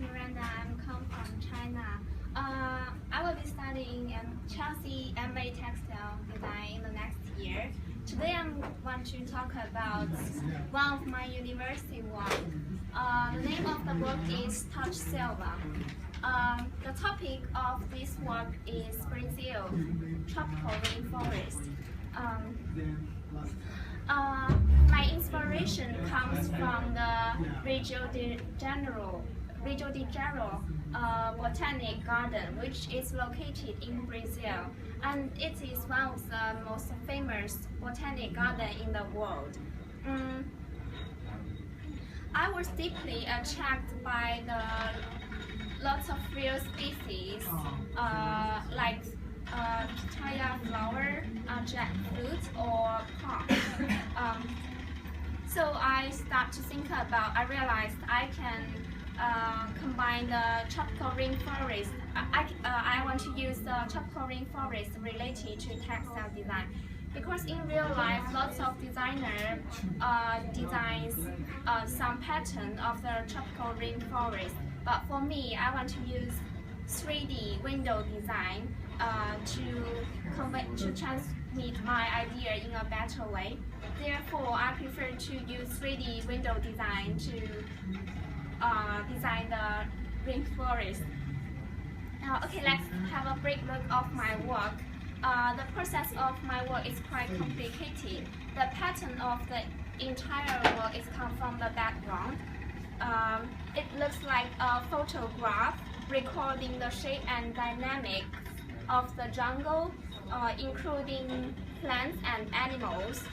Miranda. I'm come from China. I will be studying in Chelsea MA Textile Design in the next year. Today I want to talk about one of my university work. The name of the work is Touch Selva. The topic of this work is Brazil, tropical rainforest. My inspiration comes from the Rio de Janeiro Botanic Garden, which is located in Brazil, and it is one of the most famous botanic gardens in the world. I was deeply attracted by the lots of rare species like pitaya flower, jackfruit, or palm. So I start to think about. I realized I can combine the tropical rainforest. I want to use the tropical rainforest related to textile design, because in real life, lots of designers designs some pattern of the tropical rainforest. But for me, I want to use 3D window design to transmit my idea in a better way. Therefore, I prefer to use 3D window design to design the rainforest. Okay, let's have a brief look of my work. The process of my work is quite complicated. The pattern of the entire work is come from the background. It looks like a photograph recording the shape and dynamics of the jungle, including plants and animals.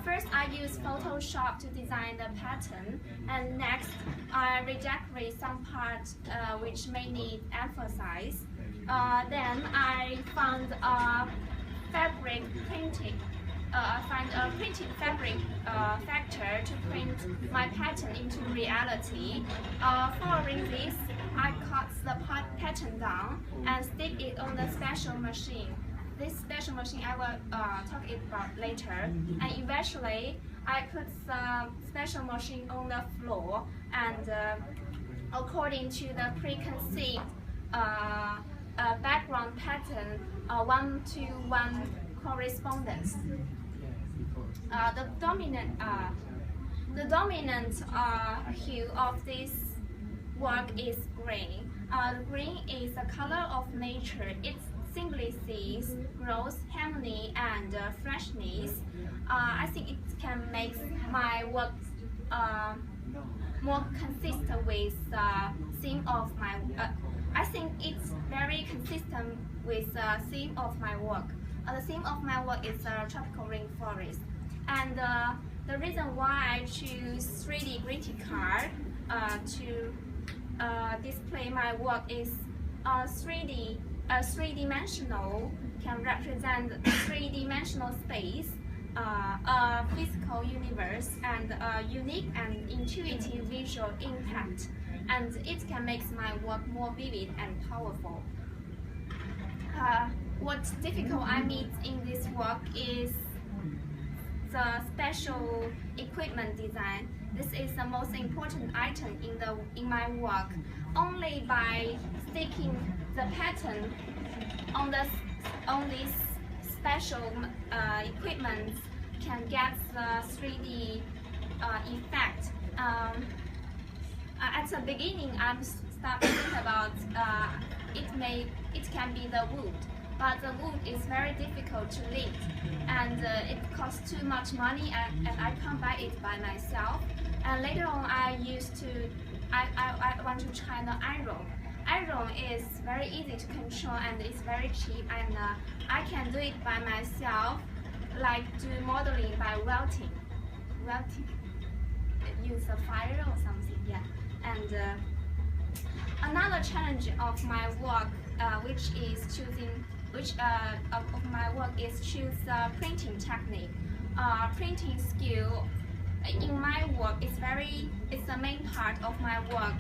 First, I use Photoshop to design the pattern, and next, I redecorate some parts which may need emphasis. Then I found a fabric printing. Find a printed fabric factor to print my pattern into reality. Following this, I cut the pattern down and stick it on the special machine. This special machine I will talk about later. And eventually, I put the special machine on the floor, and according to the preconceived background pattern, 1-to-1 correspondence. The dominant hue of this work is green. Green is the color of nature. It symbolizes growth, harmony, and freshness. I think it can make my work more consistent with the theme of my. I think it's very consistent with the theme of my work. The theme of my work is the tropical rainforest, and the reason why I choose 3D greeting card to display my work is 3-dimensional can represent 3-dimensional space, a physical universe, and a unique and intuitive visual impact, and it can make my work more vivid and powerful. What's difficult I meet in this work is the special equipment design. This is the most important item in my work. Only by sticking the pattern on this special equipment can get the 3D effect. At the beginning, I'm starting to think about it can be the wood, but the wood is very difficult to lift, and it costs too much money, and I can't buy it by myself. And later on, I want to try the iron. Iron is very easy to control and it's very cheap, and I can do it by myself, like do modeling by welding. Use a fire or something, yeah. And another challenge of my work, of my work is choose the printing technique. Printing skill in my work is the main part of my work.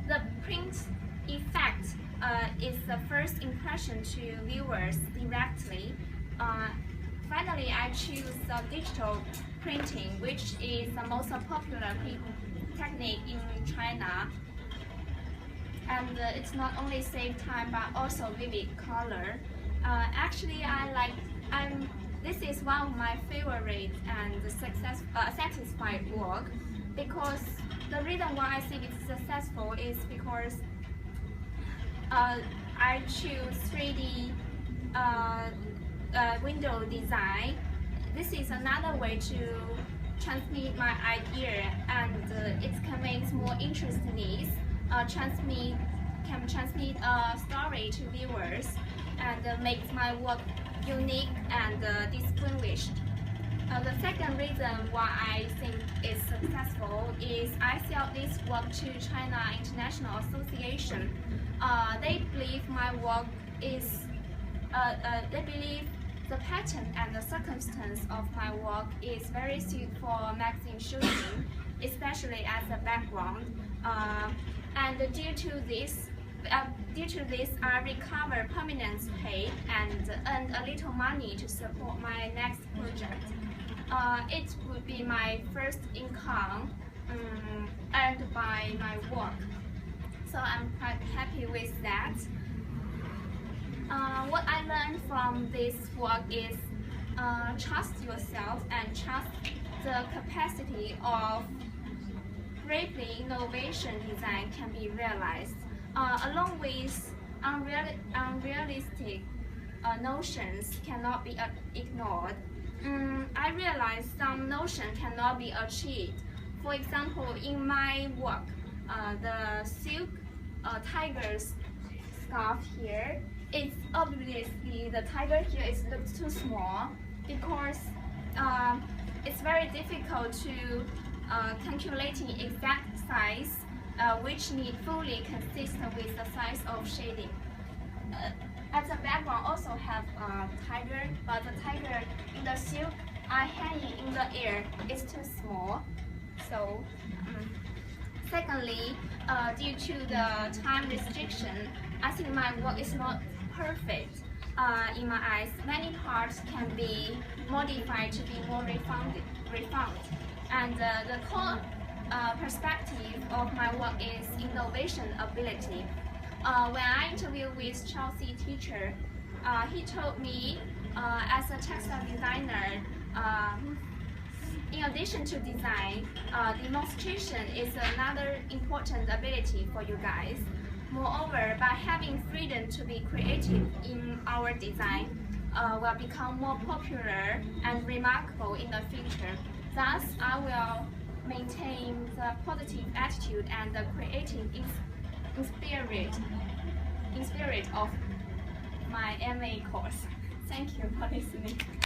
The print effect is the first impression to viewers directly. finally, I choose digital printing, which is the most popular technique in China. And it's not only save time but also vivid color. Actually, this is one of my favorite and satisfied work, because the reason why I think it's successful is because I choose 3D window design. This is another way to transmit my idea, and it conveys more interestingness. Can transmit a story to viewers, and makes my work unique and distinguished. The second reason why I think it's successful is I sell this work to China International Association. They believe my work is, they believe the pattern and the circumstance of my work is very suited for magazine shooting, especially as a background. And due to this, I recover permanent pay and earn a little money to support my next project. It would be my first income earned by my work, so I'm quite happy with that. What I learned from this work is trust yourself and trust the capacity of bravely innovation design can be realized, along with unrealistic notions cannot be ignored. I realized some notions cannot be achieved. For example, in my work, the silk tiger's scarf here, it's obviously the tiger here is looks too small, because it's very difficult to calculating exact size, which need fully consistent with the size of shading. At the background also have a tiger, but the tiger in the silk are hanging in the air is too small. So, secondly, due to the time restriction, I think my work is not perfect. In my eyes, many parts can be modified to be more refined. And the core perspective of my work is innovation ability. When I interviewed with Chelsea teacher, he told me as a textile designer, in addition to design, demonstration is another important ability for you guys. Moreover, by having freedom to be creative in our design, will become more popular and remarkable in the future. Thus, I will maintain the positive attitude and the creative in spirit of my MA course. Thank you for listening.